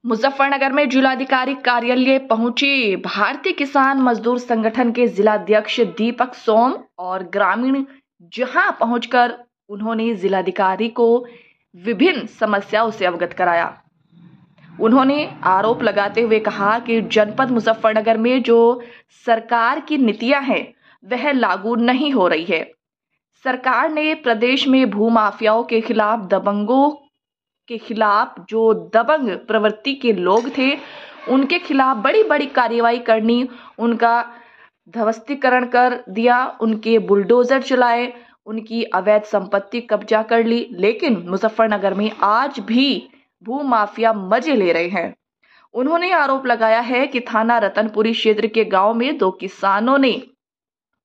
मुजफ्फरनगर में जिलाधिकारी कार्यालय पहुंचे भारतीय किसान मजदूर संगठन के जिलाध्यक्ष दीपक सोम और ग्रामीण, जहां पहुंचकर उन्होंने जिलाधिकारी को विभिन्न समस्याओं से अवगत कराया। उन्होंने आरोप लगाते हुए कहा कि जनपद मुजफ्फरनगर में जो सरकार की नीतियां हैं वह लागू नहीं हो रही है। सरकार ने प्रदेश में भूमाफियाओं के खिलाफ, दबंगों के खिलाफ, जो दबंग प्रवृत्ति के लोग थे उनके खिलाफ बड़ी बड़ी कार्रवाई करनी, उनका ध्वस्तीकरण कर दिया, उनके बुलडोजर चलाए, उनकी अवैध संपत्ति कब्जा कर ली। लेकिन मुजफ्फरनगर में आज भी भूमाफिया मजे ले रहे हैं। उन्होंने आरोप लगाया है कि थाना रतनपुरी क्षेत्र के गांव में 2 किसानों ने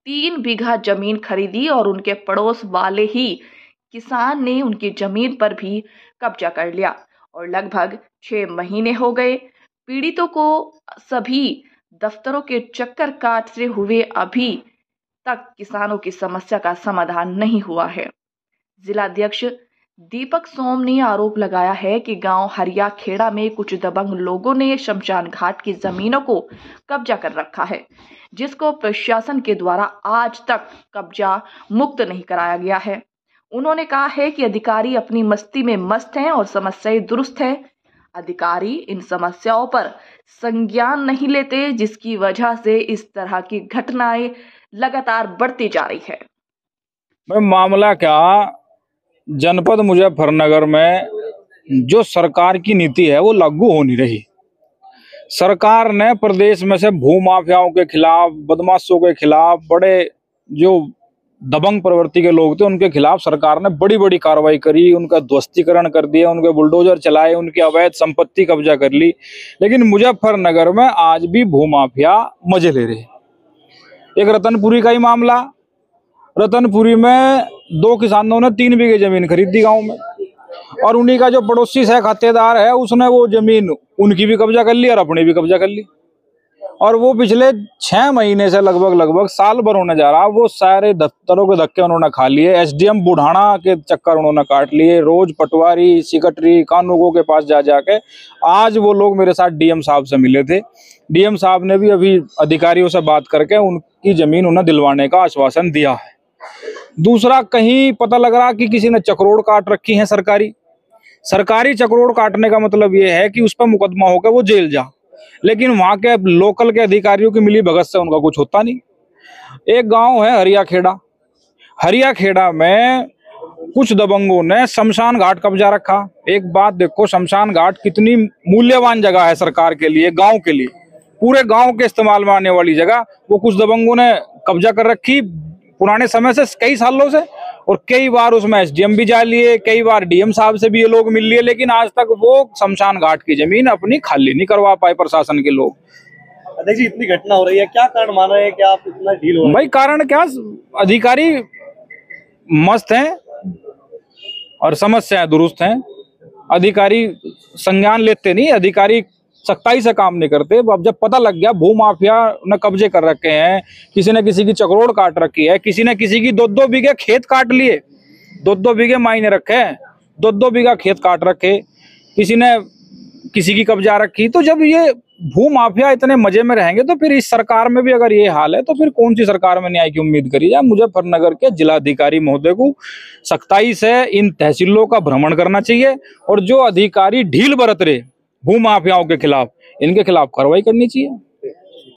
3 बीघा जमीन खरीदी और उनके पड़ोस वाले ही किसान ने उनकी जमीन पर भी कब्जा कर लिया और लगभग 6 महीने हो गए पीड़ितों को सभी दफ्तरों के चक्कर काटते हुए अभी तक किसानों की समस्या का समाधान नहीं हुआ है। जिलाध्यक्ष दीपक सोम ने आरोप लगाया है कि गांव हरिया खेड़ा में कुछ दबंग लोगों ने शमशान घाट की जमीनों को कब्जा कर रखा है, जिसको प्रशासन के द्वारा आज तक कब्जा मुक्त नहीं कराया गया है। उन्होंने कहा है कि अधिकारी अपनी मस्ती में मस्त हैं और समस्याएं दुरुस्त है। अधिकारी इन समस्याओं पर संज्ञान नहीं लेते, जिसकी वजह से इस तरह की घटनाएं लगातार बढ़ती जा रही है। मामला क्या, जनपद मुजफ्फरनगर में जो सरकार की नीति है वो लागू हो नहीं रही। सरकार ने प्रदेश में से भूमाफियाओं के खिलाफ, बदमाशों के खिलाफ, बड़े जो दबंग प्रवृत्ति के लोग थे उनके खिलाफ सरकार ने बड़ी बड़ी कार्रवाई करी, उनका ध्वस्तीकरण कर दिया, उनके बुलडोजर चलाए, उनकी अवैध संपत्ति कब्जा कर ली। लेकिन मुजफ्फरनगर में आज भी भूमाफिया मजे ले रहे। एक रतनपुरी का ही मामला, रतनपुरी में 2 किसानों ने 3 बीघे जमीन खरीदी गांव में, और उन्हीं का जो पड़ोसी सह खातेदार है उसने वो जमीन उनकी भी कब्जा कर ली और अपनी भी कब्जा कर ली। और वो पिछले 6 महीने से लगभग साल भर होने जा रहा, वो सारे दफ्तरों के धक्के उन्होंने खा लिए। एसडीएम बुढ़ाना के चक्कर उन्होंने काट लिए, रोज पटवारी, सेक्रेटरी, कानूनगो के पास जा जाके। आज वो लोग मेरे साथ डीएम साहब से मिले थे। डीएम साहब ने भी अभी अधिकारियों से बात करके उनकी जमीन उन्हें दिलवाने का आश्वासन दिया है। दूसरा, कहीं पता लग रहा कि किसी ने चक्रोड़ काट रखी है सरकारी चक्रोड़ काटने का मतलब ये है कि उस पर मुकदमा होकर वो जेल जा, लेकिन वहां के लोकल के अधिकारियों की मिली भगत से उनका कुछ होता नहीं। एक गांव है हरिया खेड़ा में कुछ दबंगों ने शमशान घाट कब्जा रखा। एक बात देखो, शमशान घाट कितनी मूल्यवान जगह है सरकार के लिए, गांव के लिए, पूरे गांव के इस्तेमाल में आने वाली जगह, वो कुछ दबंगों ने कब्जा कर रखी पुराने समय से, कई सालों से। और कई बार उसमें एसडीएम भी जा लिए, कई बार डीएम साहब से भी ये लोग मिल लिए, लेकिन आज तक वो शमशान घाट की जमीन अपनी खाली नहीं करवा पाए प्रशासन के लोग। अध्यक्ष जी, इतनी घटना हो रही है, क्या कारण मान रहे हैं कि आप इतना ढील हो रहे हैं? भाई कारण क्या, अधिकारी मस्त हैं और समस्याएं दुरुस्त हैं। अधिकारी संज्ञान लेते नहीं, अधिकारी सख्ताई से काम नहीं करते। अब जब पता लग गया भूमाफिया ने कब्जे कर रखे हैं, किसी ने किसी की चक्रोड़ काट रखी है, किसी ने किसी की 2-2 बीघे खेत काट लिए, 2-2 बीघे मायने रखे हैं, 2-2 बीघा खेत काट रखे, किसी ने किसी की कब्जा रखी। तो जब ये भूमाफिया इतने मजे में रहेंगे तो फिर इस सरकार में भी अगर ये हाल है तो फिर कौन सी सरकार में न्याय की उम्मीद करी जाए। मुजफ्फरनगर के जिलाधिकारी महोदय को सख्ताई से इन तहसीलों का भ्रमण करना चाहिए और जो अधिकारी ढील बरत रहे भूमाफियाओं के खिलाफ, इनके खिलाफ कार्रवाई करनी चाहिए।